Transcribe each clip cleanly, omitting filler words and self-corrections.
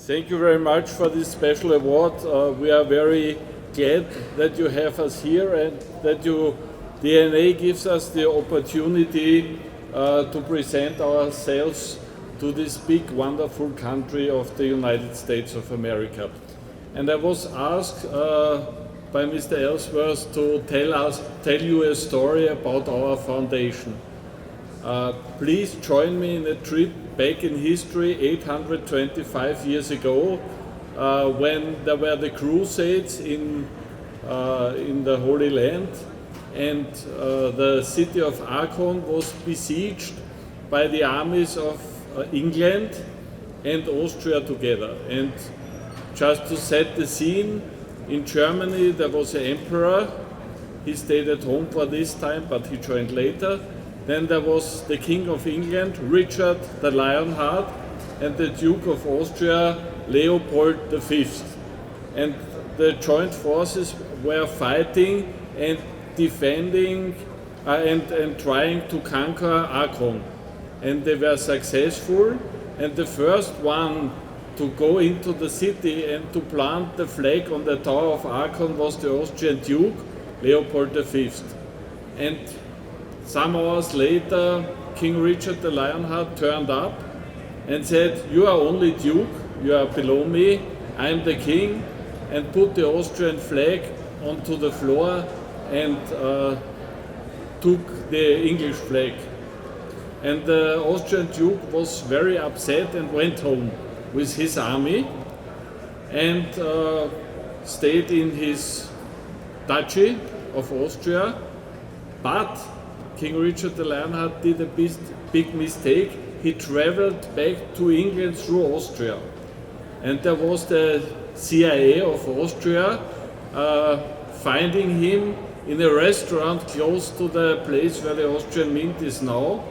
Thank you very much for this special award. We are very glad that you have us here and that DNA gives us the opportunity to present ourselves to this big, wonderful country of the United States of America. And I was asked by Mr. Ellsworth to tell you a story about our foundation. Please join me in a trip back in history 825 years ago when there were the Crusades in the Holy Land, and the city of Aachen was besieged by the armies of England and Austria together. And just to set the scene, in Germany there was an emperor. He stayed at home for this time, but he joined later. Then there was the King of England, Richard the Lionheart, and the Duke of Austria, Leopold V. And the joint forces were fighting and defending and trying to conquer Aachen. And they were successful, and the first one to go into the city and to plant the flag on the Tower of Aachen was the Austrian Duke, Leopold V. And some hours later, King Richard the Lionheart turned up and said, "You are only Duke, you are below me, I am the king," and put the Austrian flag onto the floor and took the English flag. And the Austrian Duke was very upset and went home with his army and stayed in his duchy of Austria. But King Richard the Lionheart did a big mistake. He traveled back to England through Austria. And there was the CIA of Austria finding him in a restaurant close to the place where the Austrian Mint is now.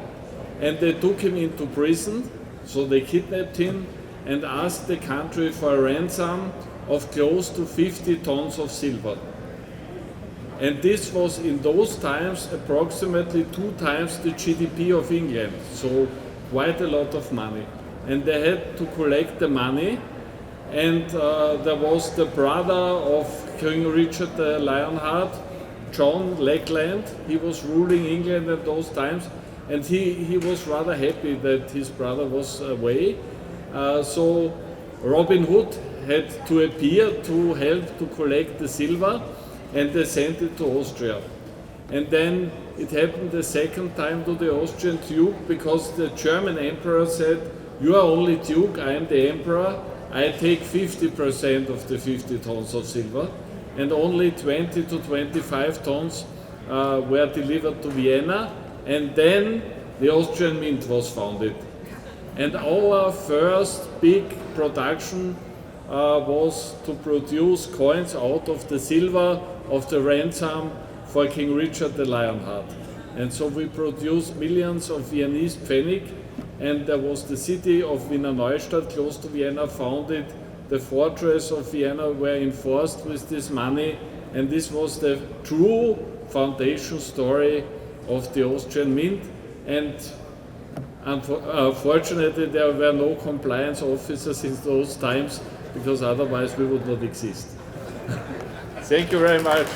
And they took him into prison, so they kidnapped him and asked the country for a ransom of close to 50 tons of silver. And this was in those times approximately 2 times the GDP of England, so quite a lot of money. And they had to collect the money, and there was the brother of King Richard the Lionheart, John Lackland. He was ruling England at those times, and he was rather happy that his brother was away. So Robin Hood had to appear to help to collect the silver, and they sent it to Austria. And then it happened the second time to the Austrian Duke, because the German emperor said, "You are only Duke, I am the emperor, I take 50% of the 50 tons of silver," and only 20 to 25 tons were delivered to Vienna, and then the Austrian Mint was founded. And our first big production was to produce coins out of the silver of the ransom for King Richard the Lionheart. And so we produced millions of Viennese pfennig, and there was the city of Wiener Neustadt close to Vienna founded. The fortress of Vienna were enforced with this money, and this was the true foundation story of the Austrian Mint. And unfortunately, there were no compliance officers in those times, because otherwise we would not exist. Thank you very much.